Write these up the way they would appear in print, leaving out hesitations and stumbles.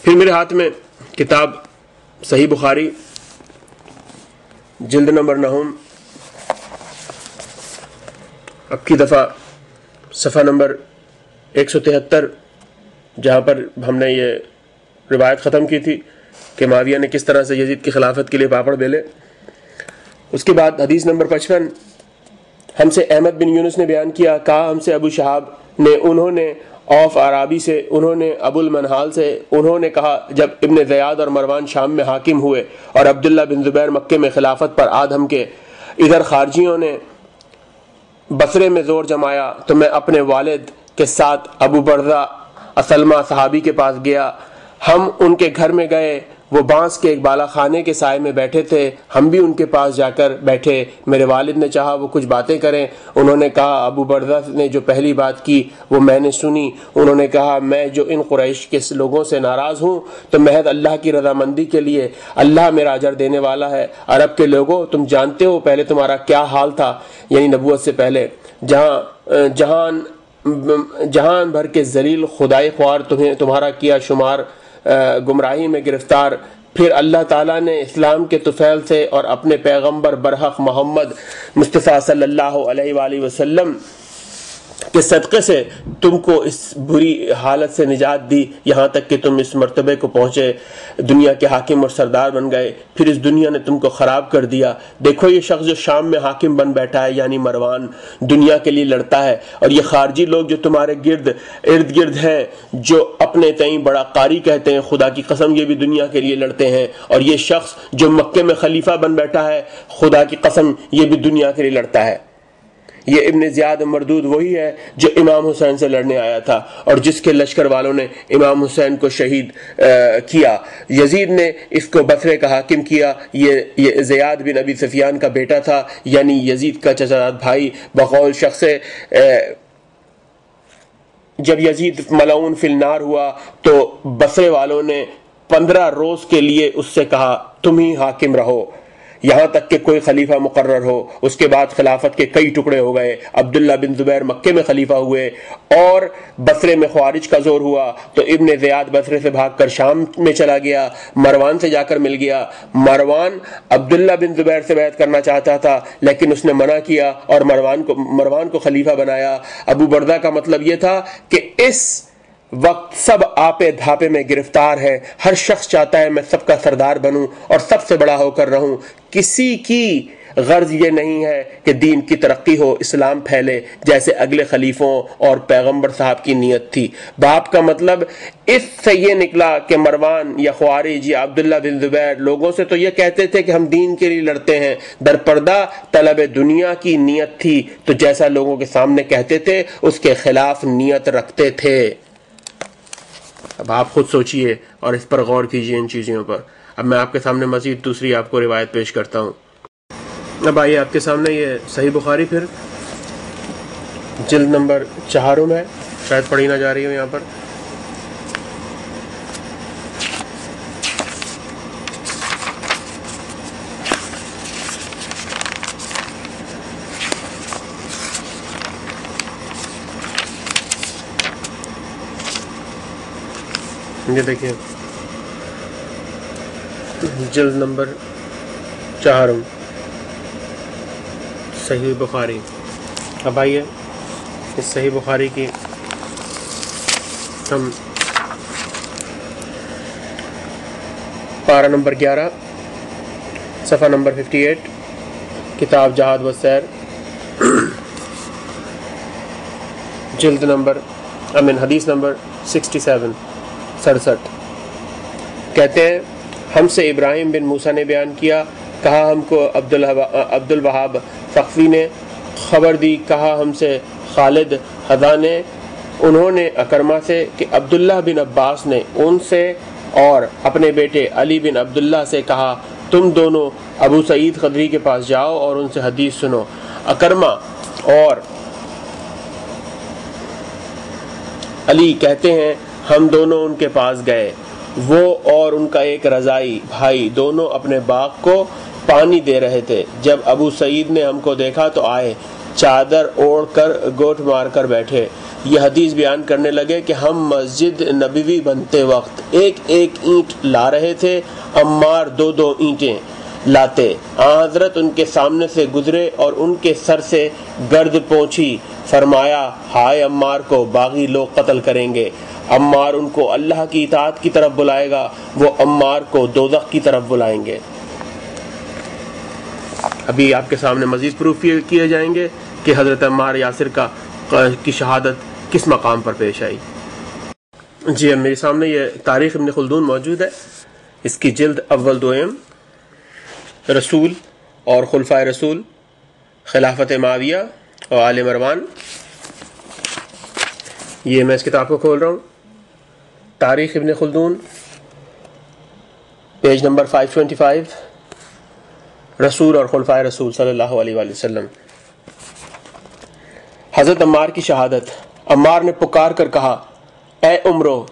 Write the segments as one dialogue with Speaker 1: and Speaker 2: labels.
Speaker 1: پھر میرے ہاتھ میں کتاب صحیح بخاری جلد نمبر 9 اب کی دفعہ صفحہ نمبر 173 جہاں پر ہم نے یہ روایت ختم کی تھی کہ معاویہ نے کس طرح سے یزید کی خلافت کے لیے پاپڑ بیلے. اس کے بعد حدیث نمبر 55 ہم سے احمد بن یونس نے بیان کیا، کہا ہم سے ابو شہاب نے، انہوں نے اوف عرابی سے، انہوں نے ابو المنہال سے، انہوں نے کہا جب ابن زیاد اور مروان شام میں حاکم ہوئے اور عبداللہ بن زبیر مکے میں خلافت پر آدھم کے، ادھر خارجیوں نے بصرے میں زور جمایا تو میں اپنے والد کے ساتھ ابو بردہ اسلمہ صحابی کے پاس گیا. ہم ان کے گھر میں گئے، وہ بانس کے ایک بالا خانے کے سائے میں بیٹھے تھے، ہم بھی ان کے پاس جا کر بیٹھے. میرے والد نے چاہا وہ کچھ باتیں کریں، انہوں نے کہا ابو بردہ نے جو پہلی بات کی وہ میں نے سنی. انہوں نے کہا میں جو ان قریش کے لوگوں سے ناراض ہوں تو محض اللہ کی رضامندی کے لیے، اللہ میرا اجر دینے والا ہے. عرب کے لوگوں تم جانتے ہو پہلے تمہارا کیا حال تھا، یعنی نبوت سے پہلے، جہان بھر کے ذلیل خدائی خوار تمہارا کیا شمار گمراہی میں گرفتار. پھر اللہ تعالیٰ نے اسلام کے طفیل سے اور اپنے پیغمبر برحق محمد مصطفیٰ صلی اللہ علیہ وآلہ وسلم کے صدقے سے تم کو اس بری حالت سے نجات دی، یہاں تک کہ تم اس مرتبے کو پہنچے، دنیا کے حاکم اور سردار بن گئے. پھر اس دنیا نے تم کو خراب کر دیا. دیکھو یہ شخص جو شام میں حاکم بن بیٹھا ہے، یعنی مروان، دنیا کے لیے لڑتا ہے، اور یہ خارجی لوگ جو تمہارے ارد گرد ہیں، جو اپنے تئیں بڑا قاری کہتے ہیں، خدا کی قسم یہ بھی دنیا کے لیے لڑتے ہیں. اور یہ شخص جو مکے میں خلیفہ بن بیٹھا ہے، خدا کی قسم یہ بھی دنیا کے لیے لڑتا ہے. یہ ابن زیاد مردود وہی ہے جو امام حسین سے لڑنے آیا تھا اور جس کے لشکر والوں نے امام حسین کو شہید کیا. یزید نے اس کو بصرے کا حاکم کیا. یہ زیاد بن ابی سفیان کا بیٹا تھا، یعنی یزید کا چچا بھائی. بقول شخص جب یزید ملعون فی النار ہوا تو بصرے والوں نے 15 روز کے لیے اس سے کہا تم ہی حاکم رہو یہاں تک کہ کوئی خلیفہ مقرر ہو. اس کے بعد خلافت کے کئی ٹکڑے ہو گئے. عبداللہ بن زبیر مکے میں خلیفہ ہوئے اور بصرے میں خوارج کا زور ہوا تو ابن زیاد بصرے سے بھاگ کر شام میں چلا گیا، مروان سے جا کر مل گیا. مروان عبداللہ بن زبیر سے بیعت کرنا چاہتا تھا لیکن اس نے منع کیا اور مروان کو خلیفہ بنایا. ابو بردہ کا مطلب یہ تھا کہ اس وقت سب آپے دھاپے میں گرفتار ہے، ہر شخص چاہتا ہے میں سب کا سردار بنوں اور سب سے بڑا ہو کر رہوں. کسی کی غرض یہ نہیں ہے کہ دین کی ترقی ہو، اسلام پھیلے، جیسے اگلے خلیفوں اور پیغمبر صاحب کی نیت تھی. باپ کا مطلب اس سے یہ نکلا کہ مروان یا خوارج یا عبداللہ بن زبیر لوگوں سے تو یہ کہتے تھے کہ ہم دین کے لیے لڑتے ہیں، در پردہ طلب دنیا کی نیت تھی، تو جیسا لوگوں کے سامنے کہتے تھے اس کے خلاف نیت رکھتے تھے. اب آپ خود سوچئے اور اس پر غور کیجئے ان چیزوں پر. اب میں آپ کے سامنے مزید دوسری آپ کو روایت پیش کرتا ہوں. اب آئیے آپ کے سامنے یہ صحیح بخاری پھر جلد نمبر 4 میں، شاید پڑھی نہ جا رہی ہو یہاں پر. یہ دیکھیں جلد نمبر 4 صحیح بخاری. اب آئیے اس صحیح بخاری کی ہم پارہ نمبر 11 صفحہ نمبر 58 کتاب جہاد و سیر جلد نمبر حدیث نمبر 67 کہتے ہیں ہم سے ابراہیم بن موسیٰ نے بیان کیا، کہا ہم کو عبد الوہاب ثقفی نے خبر دی، کہا ہم سے خالد حذا نے، انہوں نے اکرمہ سے کہ عبداللہ بن عباس نے ان سے اور اپنے بیٹے علی بن عبداللہ سے کہا تم دونوں ابو سعید خدری کے پاس جاؤ اور ان سے حدیث سنو. اکرمہ اور علی کہتے ہیں ہم دونوں ان کے پاس گئے، وہ اور ان کا ایک رضائی بھائی دونوں اپنے باغ کو پانی دے رہے تھے. جب ابو سعید نے ہم کو دیکھا تو آئے، چادر اوڑھ کر گوٹ مار کر بیٹھے۔ یہ حدیث بیان کرنے لگے کہ ہم مسجد نبوی بنتے وقت ایک ایک اینٹ لا رہے تھے، عمار 2 اینٹیں لاتے۔ حضرت ان کے سامنے سے گزرے اور ان کے سر سے گرد پہنچی۔ فرمایا ہائے عمار کو باغی لوگ قتل کریں گے۔ عمار ان کو اللہ کی اطاعت کی طرف بلائے گا، وہ عمار کو دوزخ کی طرف بلائیں گے۔ ابھی آپ کے سامنے مزید پروف کیے جائیں گے کہ حضرت عمار یاسر کی شہادت کس مقام پر پیش آئی۔ جی اب میرے سامنے یہ تاریخ ابن خلدون موجود ہے، اس کی جلد اول دوئم، رسول اور خلفائے رسول، خلافت معاویہ اور آل مروان۔ یہ میں اس کتاب کو کھول رہا ہوں، تاریخ ابن خلدون، پیج نمبر 525، رسول اور خلفائے رسول صلی اللہ علیہ وآلہ وسلم۔ حضرت عمار کی شہادت۔ عمار نے پکار کر کہا اے عمرو،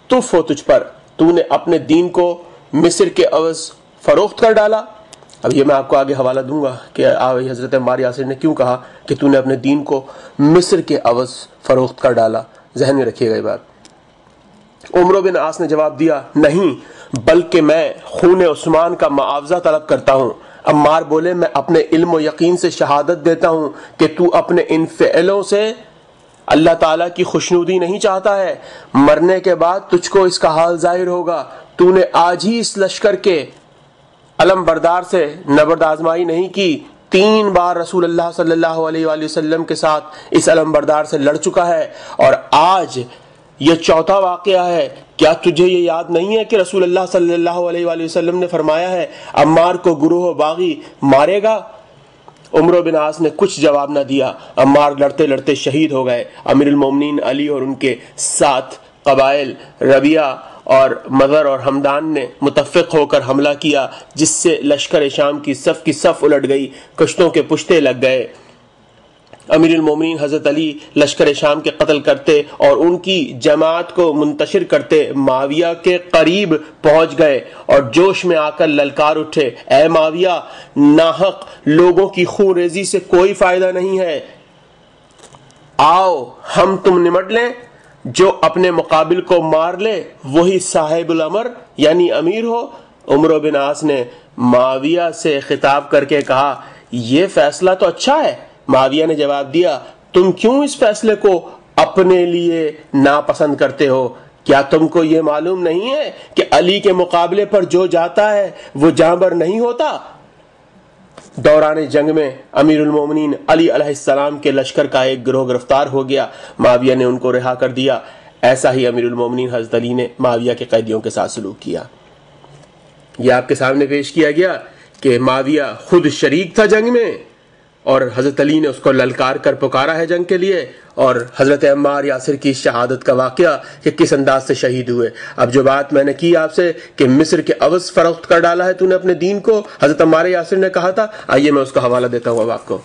Speaker 1: تف ہو تجھ پر، تو نے اپنے دین کو مصر کے عوض فروخت کر ڈالا۔ اب یہ میں آپ کو آگے حوالہ دوں گا کہ حضرت عمار یاسر نے کیوں کہا کہ تو نے اپنے دین کو مصر کے عوض فروخت کر ڈالا، ذہن میں رکھیے گا یہ بات۔ عمرو بن عاص نے جواب دیا نہیں، بلکہ میں خون عثمان کا معاوضہ طلب کرتا ہوں۔ عمار بولے میں اپنے علم و یقین سے شہادت دیتا ہوں کہ تو اپنے ان فعلوں سے اللہ تعالیٰ کی خوشنودی نہیں چاہتا ہے، مرنے کے بعد تجھ کو اس کا حال ظاہر ہوگا۔ تو نے آج ہی اس لشکر کے علم بردار سے نبرد آزمائی نہیں کی، 3 بار رسول اللہ صلی اللہ علیہ وآلہ وسلم کے ساتھ اس علم بردار سے لڑ چکا ہے، اور آج یہ 4تھا واقعہ ہے۔ کیا تجھے یہ یاد نہیں ہے کہ رسول اللہ صلی اللہ علیہ وآلہ وسلم نے فرمایا ہے عمار کو گروہ باغی مارے گا؟ عمرو بن عاص نے کچھ جواب نہ دیا۔ عمار لڑتے لڑتے شہید ہو گئے۔ امیر المومنین علی اور ان کے 7 قبائل ربیعہ اور مضر اور حمدان نے متفق ہو کر حملہ کیا، جس سے لشکر شام کی صف الٹ گئی، کشتوں کے پشتے لگ گئے۔ امیر المومنین حضرت علی لشکر شام کے قتل کرتے اور ان کی جماعت کو منتشر کرتے معاویہ کے قریب پہنچ گئے اور جوش میں آ کر للکار اٹھے اے معاویہ، ناحق لوگوں کی خون ریزی سے کوئی فائدہ نہیں ہے، آؤ ہم تم نمٹ لیں، جو اپنے مقابل کو مار لے وہی صاحب الامر یعنی امیر ہو۔ عمرو بن عاص نے معاویہ سے خطاب کر کے کہا یہ فیصلہ تو اچھا ہے۔ معاویہ نے جواب دیا تم کیوں اس فیصلے کو اپنے لیے ناپسند کرتے ہو؟ کیا تم کو یہ معلوم نہیں ہے کہ علی کے مقابلے پر جو جاتا ہے وہ جانبر نہیں ہوتا؟ دوران جنگ میں امیر المومنین علی علیہ السلام کے لشکر کا ایک گروہ گرفتار ہو گیا، معاویہ نے ان کو رہا کر دیا۔ ایسا ہی امیر المومنین حضرت علی نے معاویہ کے قیدیوں کے ساتھ سلوک کیا۔ یہ آپ کے سامنے پیش کیا گیا کہ معاویہ خود شریک تھا جنگ میں، اور حضرت علی نے اس کو للکار کر پکارا ہے جنگ کے لیے، اور حضرت عمار یاسر کی شہادت کا واقعہ کہ کس انداز سے شہید ہوئے۔ اب جو بات میں نے کی آپ سے کہ مصر کے عوض فروخت کر ڈالا ہے تو نے اپنے دین کو، حضرت عمار یاسر نے کہا تھا، آئیے میں اس کا حوالہ دیتا ہوں اب آپ کو۔